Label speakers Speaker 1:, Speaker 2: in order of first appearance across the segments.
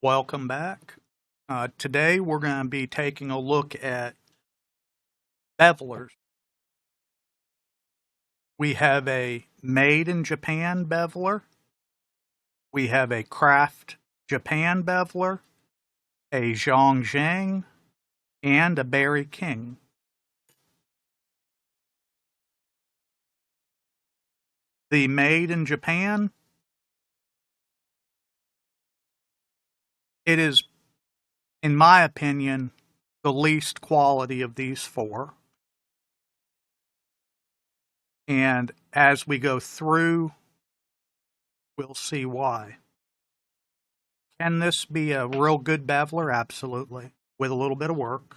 Speaker 1: Welcome back. Today we're going to be taking a look at bevelers. We have a made in Japan beveler. We have a craft Japan beveler, a Zhongzheng, and a Berry King. The made in Japan, it is, in my opinion, the least quality of these four. And as we go through, we'll see why. Can this be a real good beveler? Absolutely, with a little bit of work.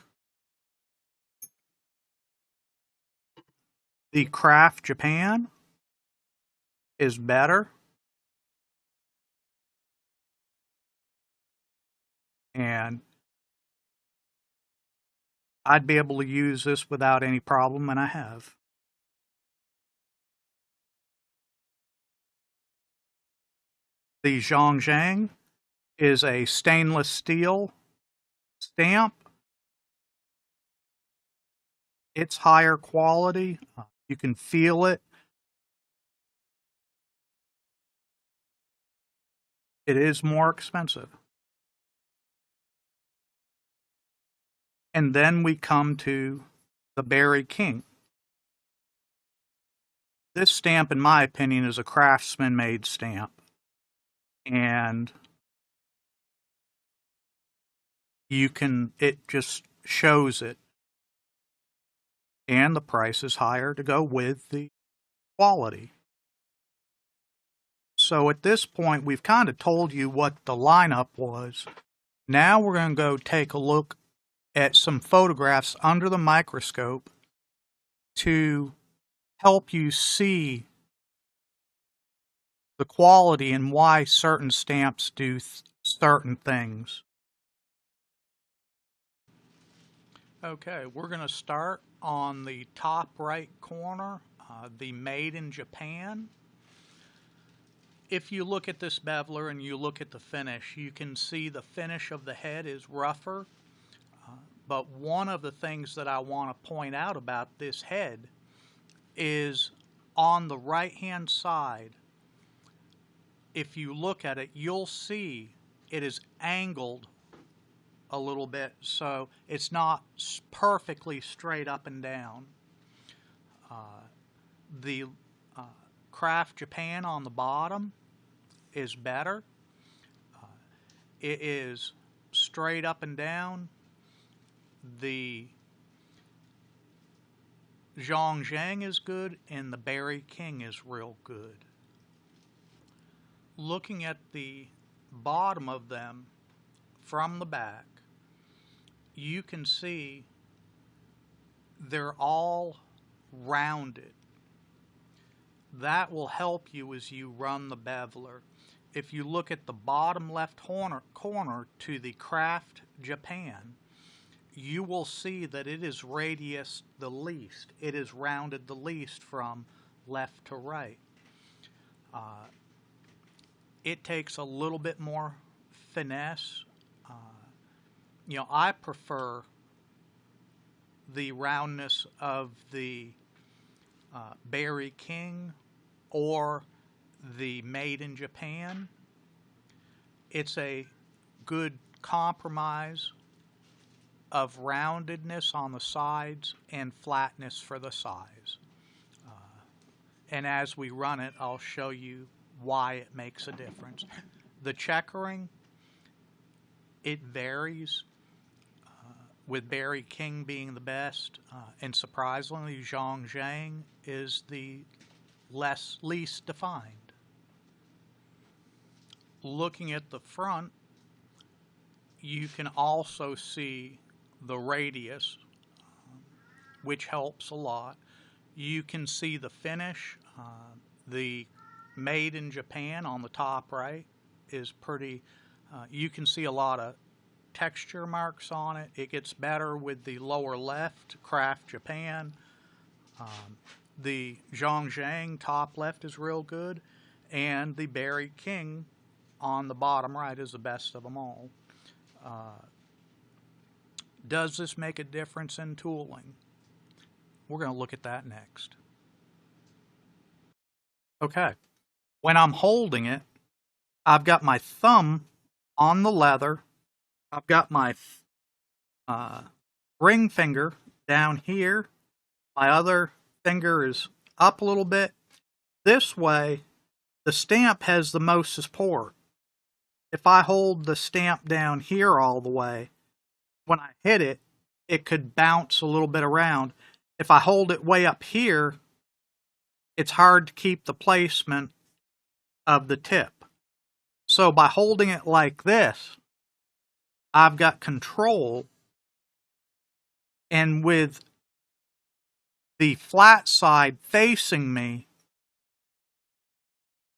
Speaker 1: The Craft Japan is better. And I'd be able to use this without any problem, and I have. The Zhongzheng is a stainless steel stamp. It's higher quality. You can feel it. It is more expensive. And then we come to the Berry King. This stamp, in my opinion, is a craftsman-made stamp. And it just shows it. And the price is higher to go with the quality. So at this point, we've kind of told you what the lineup was. Now we're going to go take a look at some photographs under the microscope to help you see the quality and why certain stamps do certain things. Okay, we're going to start on the top right corner, the Made in Japan. If you look at this beveler and you look at the finish, you can see the finish of the head is rougher. But one of the things that I want to point out about this head is on the right-hand side, if you look at it, you'll see it is angled a little bit, so it's not perfectly straight up and down. The Craft Japan on the bottom is better. It is straight up and down. The Zhongzheng is good, and the Berry King is real good. Looking at the bottom of them from the back, you can see they're all rounded. That will help you as you run the beveler. If you look at the bottom left corner to the Craft Japan, you will see that it is radiused the least. It is rounded the least from left to right. It takes a little bit more finesse. I prefer the roundness of the Berry King or the Made in Japan. It's a good compromise of roundedness on the sides and flatness for the size. And as we run it, I'll show you why it makes a difference. The checkering, it varies, with Berry King being the best, and surprisingly, Zhongzheng is the least defined. Looking at the front, you can also see the radius, which helps a lot. You can see the finish. The Made in Japan on the top right is pretty, you can see a lot of texture marks on it. It gets better with the lower left, Craft Japan. The Zhongzheng top left is real good, and the Berry King on the bottom right is the best of them all. Does this make a difference in tooling? We're going to look at that next. Okay, when I'm holding it, I've got my thumb on the leather. I've got my ring finger down here. My other finger is up a little bit. This way, the stamp has the most support. If I hold the stamp down here all the way, when I hit it, it could bounce a little bit around. If I hold it way up here, it's hard to keep the placement of the tip. So by holding it like this, I've got control, and with the flat side facing me,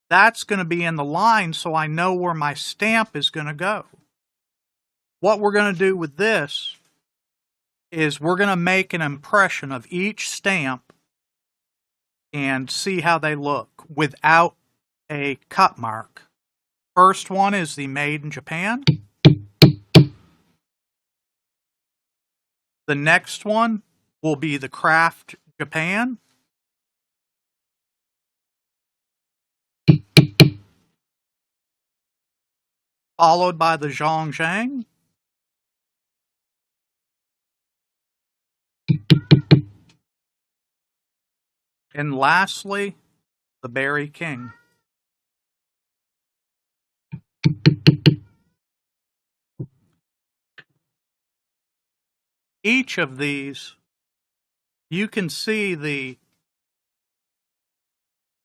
Speaker 1: that's going to be in the line, so I know where my stamp is going to go. What we're going to do with this is we're going to make an impression of each stamp and see how they look without a cut mark. First one is the Made in Japan. The next one will be the Craft Japan. Followed by the Zhongzhang. And lastly, the Berry King. Each of these, you can see the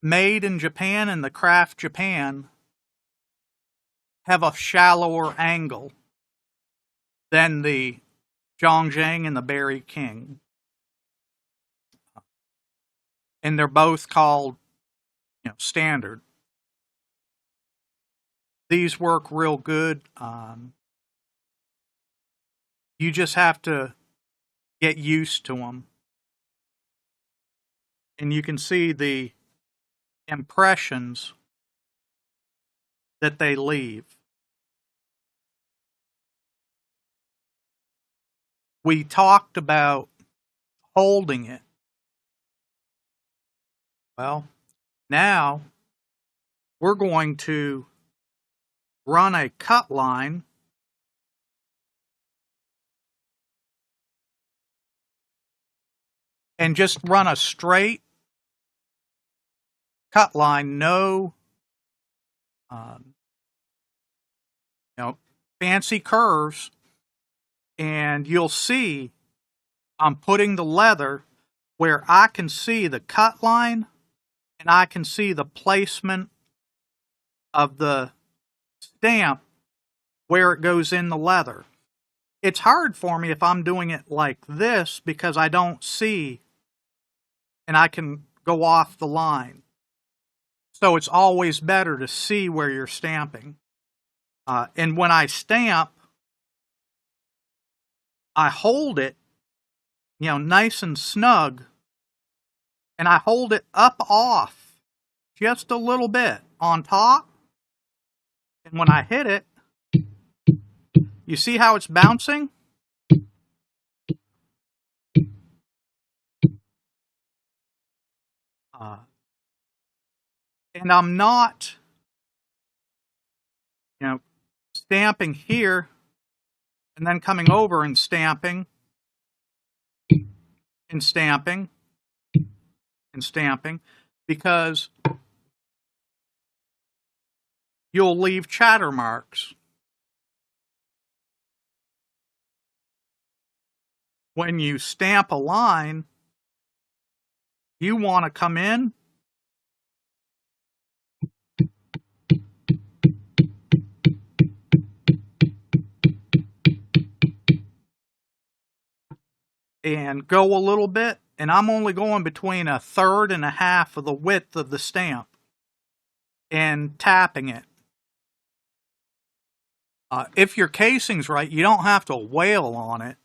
Speaker 1: Made in Japan and the Craft Japan have a shallower angle than the Zhongzhang and the Berry King. And they're both called, standard. These work real good. You just have to get used to them. And you can see the impressions that they leave. We talked about holding it. Well, now we're going to run a cut line and just run a straight cut line, no fancy curves, and you'll see I'm putting the leather where I can see the cut line and I can see the placement of the stamp where it goes in the leather. It's hard for me if I'm doing it like this because I don't see and I can go off the line. So it's always better to see where you're stamping. And when I stamp, I hold it, nice and snug, and I hold it up off just a little bit on top. And when I hit it, you see how it's bouncing? And I'm not, stamping here and then coming over and stamping and stamping and stamping, because you'll leave chatter marks. When you stamp a line, you want to come in and go a little bit, and I'm only going between 1/3 and 1/2 of the width of the stamp and tapping it. If your casing's right, you don't have to wail on it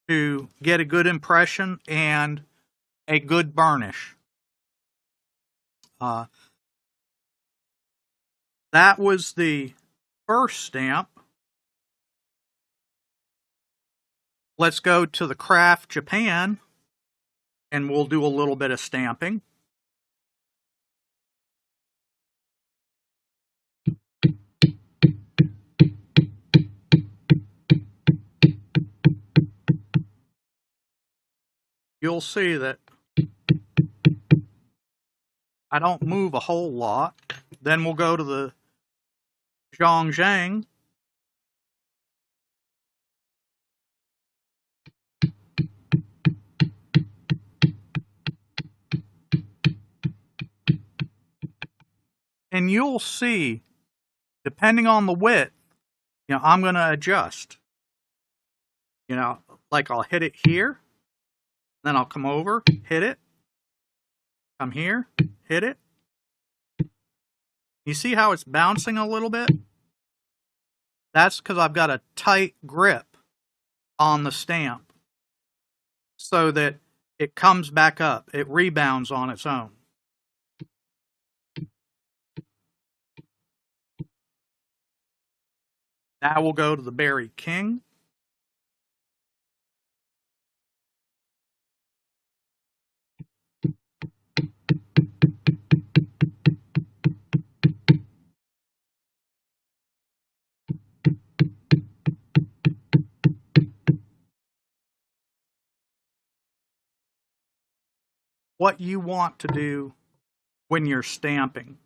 Speaker 1: to get a good impression and a good burnish. That was the first stamp. Let's go to the Craft Japan, and we'll do a little bit of stamping. You'll see that I don't move a whole lot. Then we'll go to the Zhangjiang. And you'll see, depending on the width, I'm going to adjust. Like I'll hit it here, then I'll come over, hit it, come here, hit it. You see how it's bouncing a little bit? That's because I've got a tight grip on the stamp so that it comes back up. It rebounds on its own. Now we'll go to the Berry King. What you want to do when you're stamping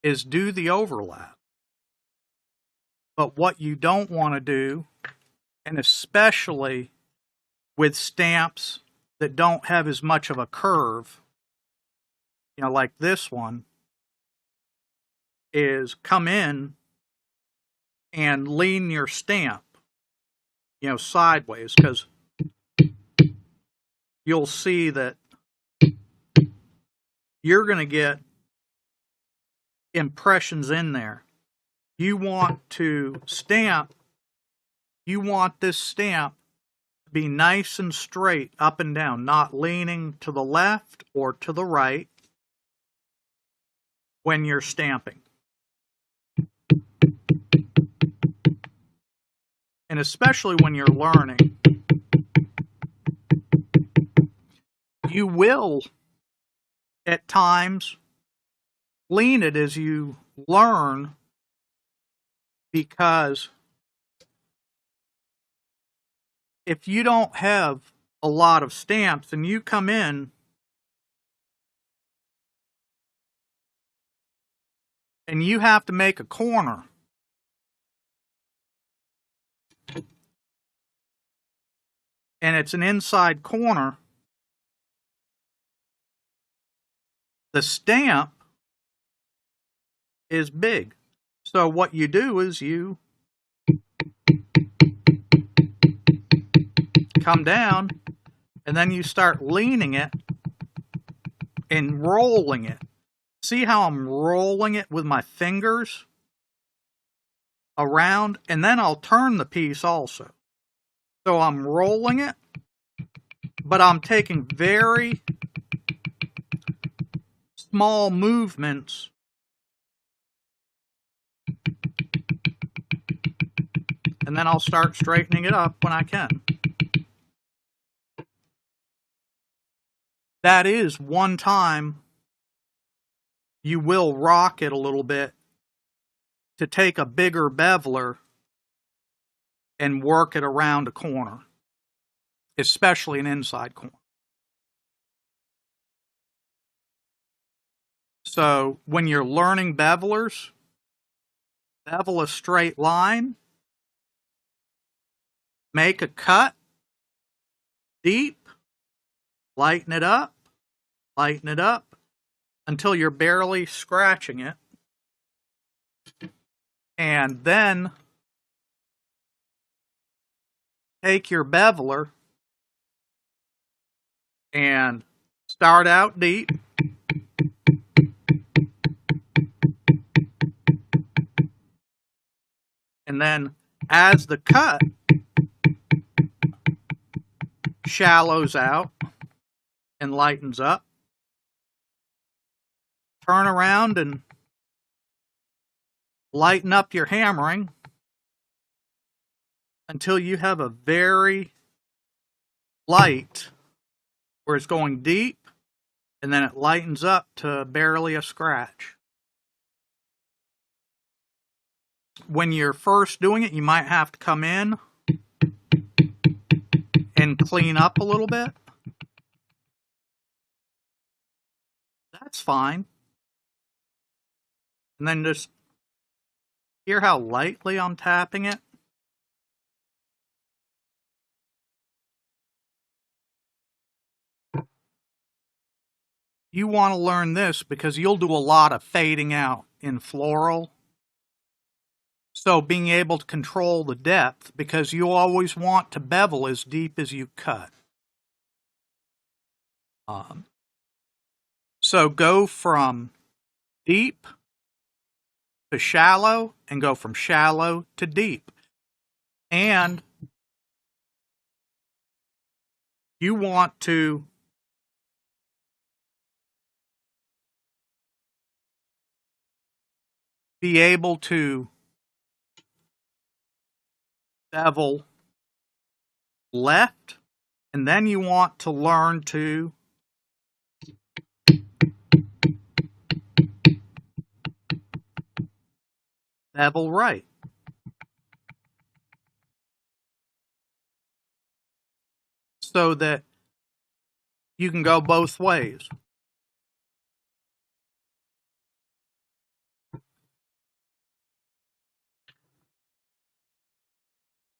Speaker 1: is do the overlap. But what you don't want to do, and especially with stamps that don't have as much of a curve, like this one, is come in and lean your stamp, sideways, because you'll see that you're going to get impressions in there. You want to stamp, you want this stamp to be nice and straight up and down, not leaning to the left or to the right when you're stamping. And especially when you're learning, you will, at times, lean it as you learn, because if you don't have a lot of stamps and you come in and you have to make a corner, and it's an inside corner, the stamp is big. So what you do is you come down, and then you start leaning it and rolling it. See how I'm rolling it with my fingers around? And then I'll turn the piece also. So I'm rolling it, but I'm taking very small movements and then I'll start straightening it up when I can. That is one time you will rock it a little bit to take a bigger beveler and work it around a corner, especially an inside corner. So when you're learning bevelers, bevel a straight line, make a cut deep, lighten it up until you're barely scratching it. And then take your beveler and start out deep. And then as the cut shallows out and lightens up, turn around and lighten up your hammering until you have a very light where it's going deep, and then it lightens up to barely a scratch. When you're first doing it, you might have to come in and clean up a little bit. That's fine. And then just hear how lightly I'm tapping it. You want to learn this because you'll do a lot of fading out in floral. So being able to control the depth, because you always want to bevel as deep as you cut. So go from deep to shallow and go from shallow to deep. And you want to be able to bevel left, and then you want to learn to bevel right. So that you can go both ways.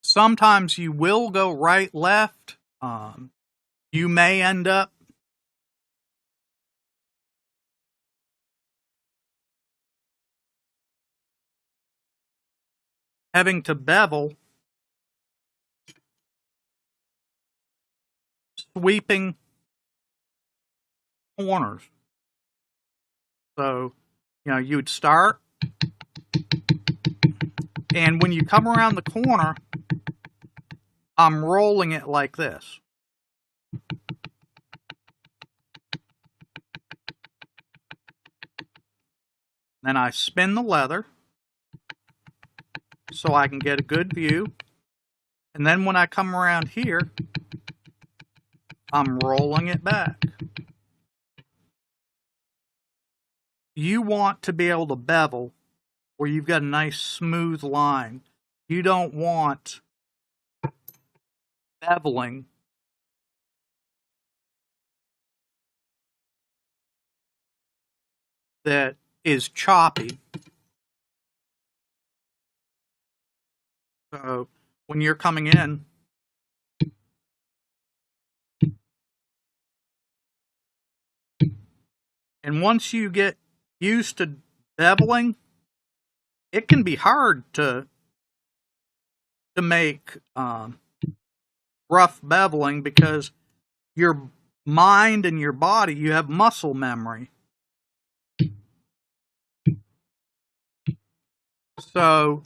Speaker 1: Sometimes you will go right, left. You may end up having to bevel sweeping corners. So, you'd start, and when you come around the corner, I'm rolling it like this. Then I spin the leather so I can get a good view. And then when I come around here, I'm rolling it back. You want to be able to bevel where you've got a nice smooth line. You don't want beveling that is choppy. So when you're coming in, and once you get used to beveling, it can be hard to make rough beveling, because your mind and your body, you have muscle memory. So,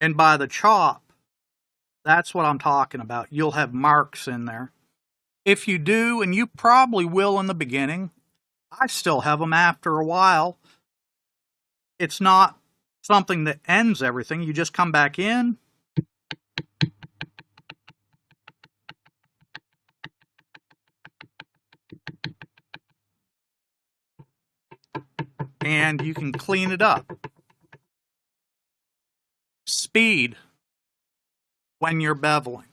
Speaker 1: and by the chop, that's what I'm talking about. You'll have marks in there. If you do, and you probably will in the beginning, I still have them after a while. It's not something that ends everything. You just come back in. And you can clean it up. Speed when you're beveling.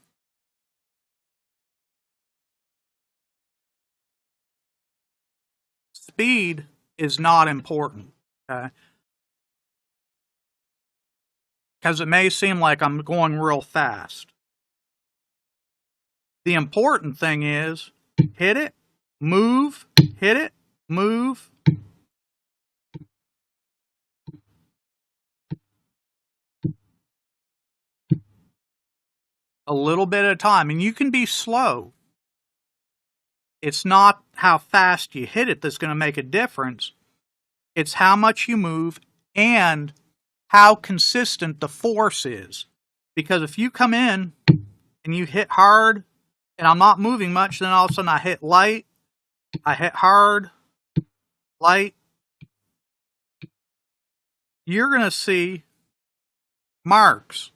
Speaker 1: Speed is not important, okay? Because it may seem like I'm going real fast. The important thing is hit it, move, hit it, move. A little bit at a time, and you can be slow. It's not how fast you hit it that's going to make a difference. It's how much you move and how consistent the force is. Because if you come in and you hit hard and I'm not moving much, then all of a sudden I hit light, I hit hard, light. you're going to see marks.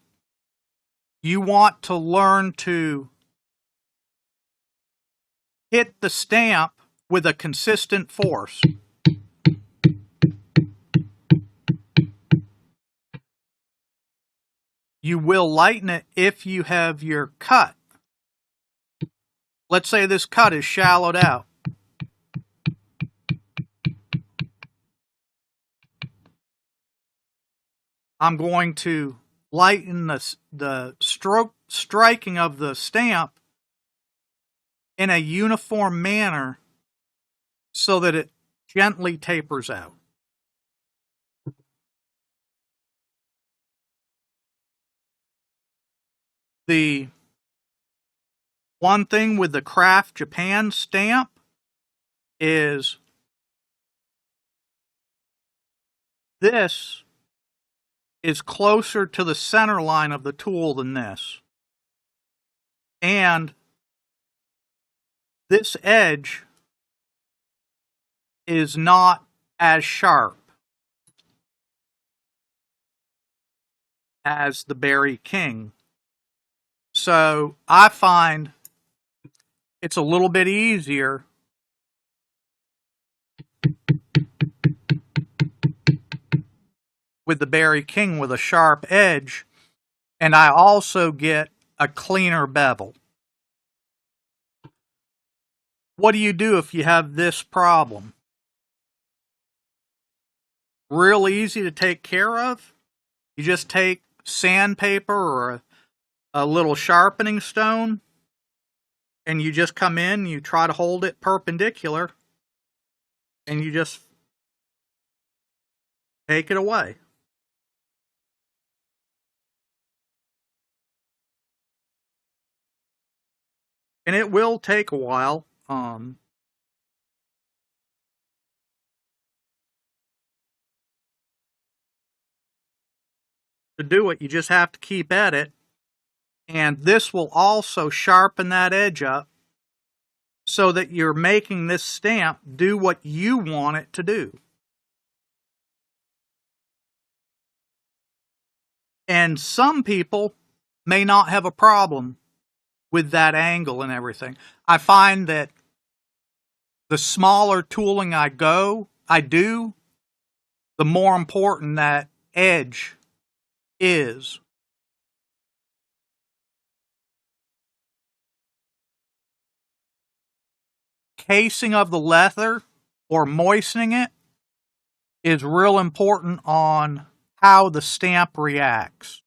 Speaker 1: You want to learn to hit the stamp with a consistent force. You will lighten it if you have your cut. Let's say this cut is shallowed out. I'm going to lighten the striking of the stamp in a uniform manner so that it gently tapers out. The one thing with the Craft Japan stamp is this is closer to the center line of the tool than this. And this edge is not as sharp as the Berry King. So I find it's a little bit easier with the Berry King with a sharp edge, and I also get a cleaner bevel. What do you do if you have this problem? Real easy to take care of. You just take sandpaper or a little sharpening stone, and you just come in, you try to hold it perpendicular, and you just take it away. And it will take a while. To do it, you just have to keep at it. And this will also sharpen that edge up so that you're making this stamp do what you want it to do. And some people may not have a problem with that angle and everything. I find that the smaller tooling I do, the more important that edge is. Casing of the leather or moistening it is real important on how the stamp reacts.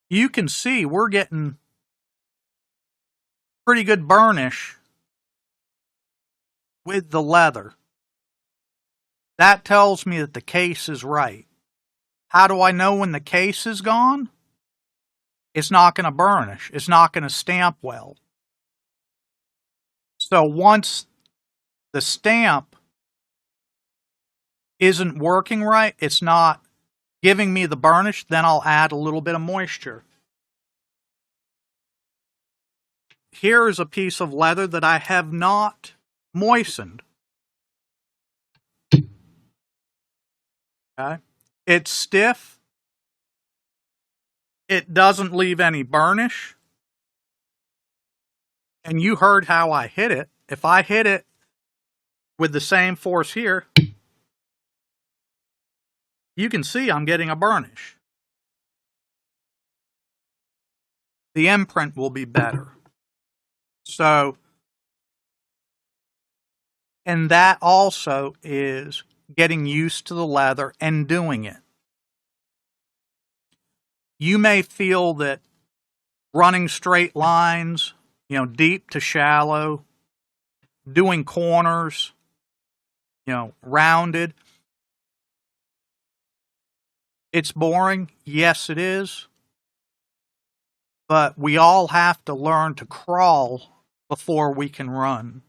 Speaker 1: You can see we're getting pretty good burnish with the leather. That tells me that the case is right. How do I know when the case is gone? It's not going to burnish. It's not going to stamp well. So once the stamp isn't working right, it's not giving me the burnish, then I'll add a little bit of moisture. Here is a piece of leather that I have not moistened. Okay. It's stiff. It doesn't leave any burnish. And you heard how I hit it. If I hit it with the same force here, you can see I'm getting a burnish. The imprint will be better. So, and that also is getting used to the leather and doing it. You may feel that running straight lines, deep to shallow, doing corners, rounded. It's boring. Yes, it is. But we all have to learn to crawl before we can run.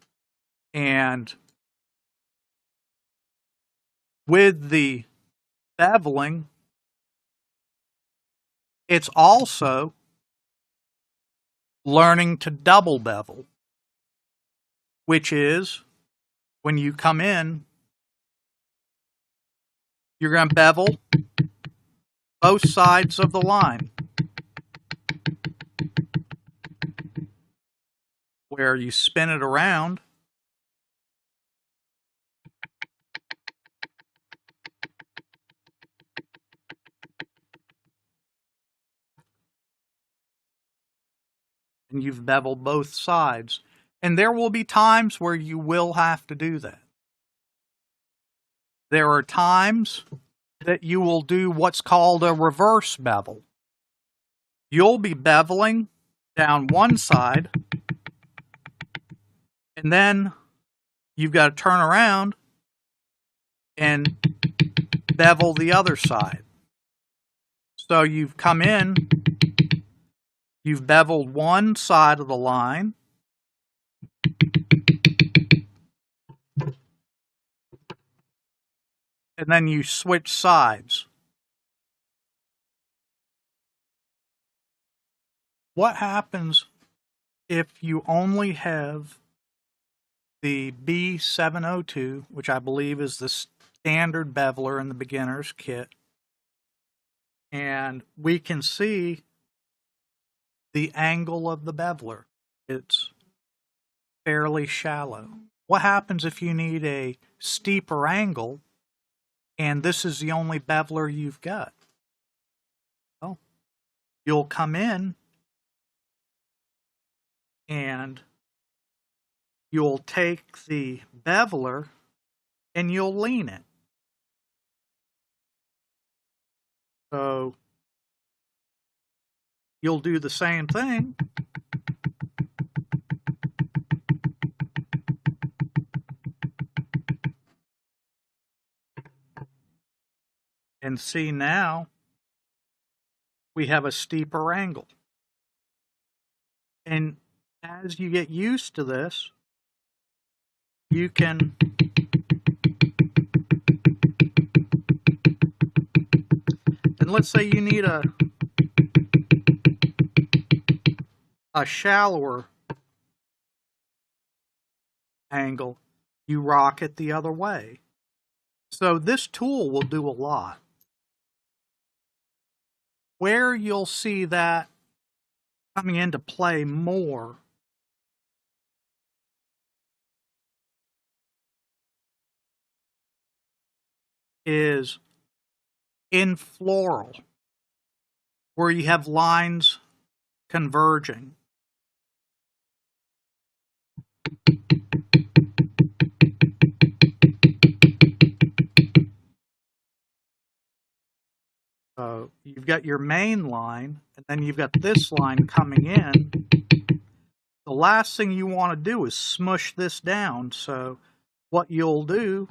Speaker 1: And with the beveling, it's also learning to double bevel, which is when you come in, You're going to bevel both sides of the line. Where you spin it around, and you've beveled both sides. And there will be times where you will have to do that. There are times that you will do what's called a reverse bevel. You'll be beveling down one side, and then you've got to turn around and bevel the other side. So you've come in, you've beveled one side of the line, and then you switch sides. What happens if you only have the B702, which I believe is the standard beveler in the beginner's kit, and we can see the angle of the beveler? It's fairly shallow. What happens if you need a steeper angle and this is the only beveler you've got? Well, you'll come in and you'll take the beveler and you'll lean it. So you'll do the same thing. And see, now we have a steeper angle. And as you get used to this, you can and let's say you need a shallower angle, you rock it the other way. So this tool will do a lot. Where you'll see that coming into play more is in floral, where you have lines converging. So you've got your main line, and then you've got this line coming in. The last thing you want to do is smush this down. So what you'll do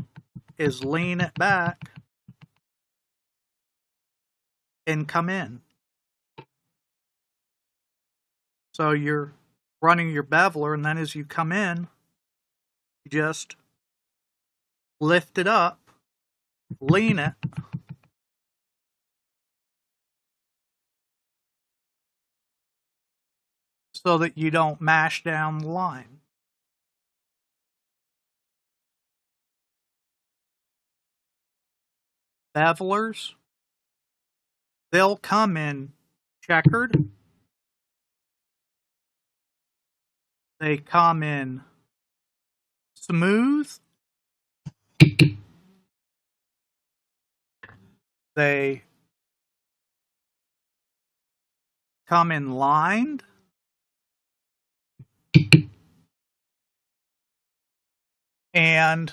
Speaker 1: is lean it back and come in. So you're running your beveler, and then as you come in, you just lift it up, lean it, so that you don't mash down the line. Bevelers, they'll come in checkered. They come in smooth. They come in lined. And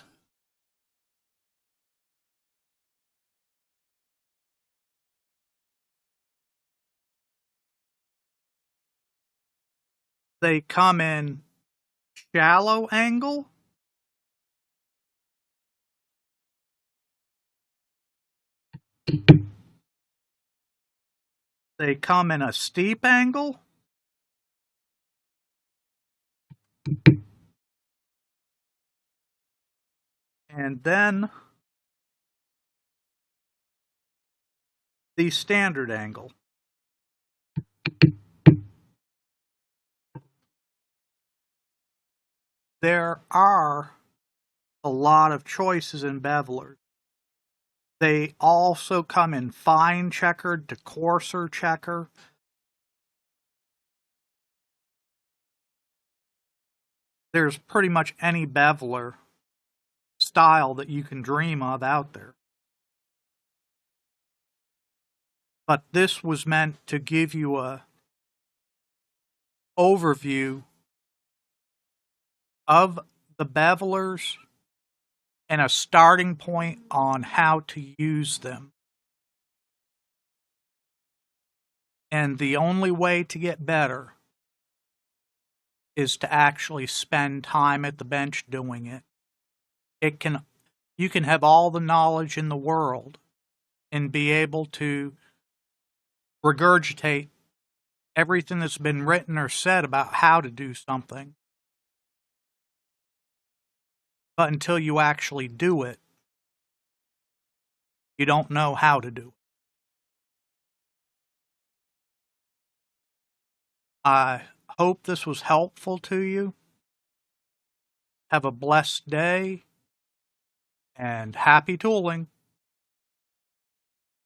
Speaker 1: they come in shallow angle. They come in a steep angle. And then the standard angle. There are a lot of choices in bevelers. They also come in fine checkered to coarser checker. There's pretty much any beveler style that you can dream of out there. But this was meant to give you a overview of the bevelers and a starting point on how to use them. And the only way to get better is to actually spend time at the bench doing it. You can have all the knowledge in the world and be able to regurgitate everything that's been written or said about how to do something. But until you actually do it, you don't know how to do it. I hope this was helpful to you. Have a blessed day and happy tooling.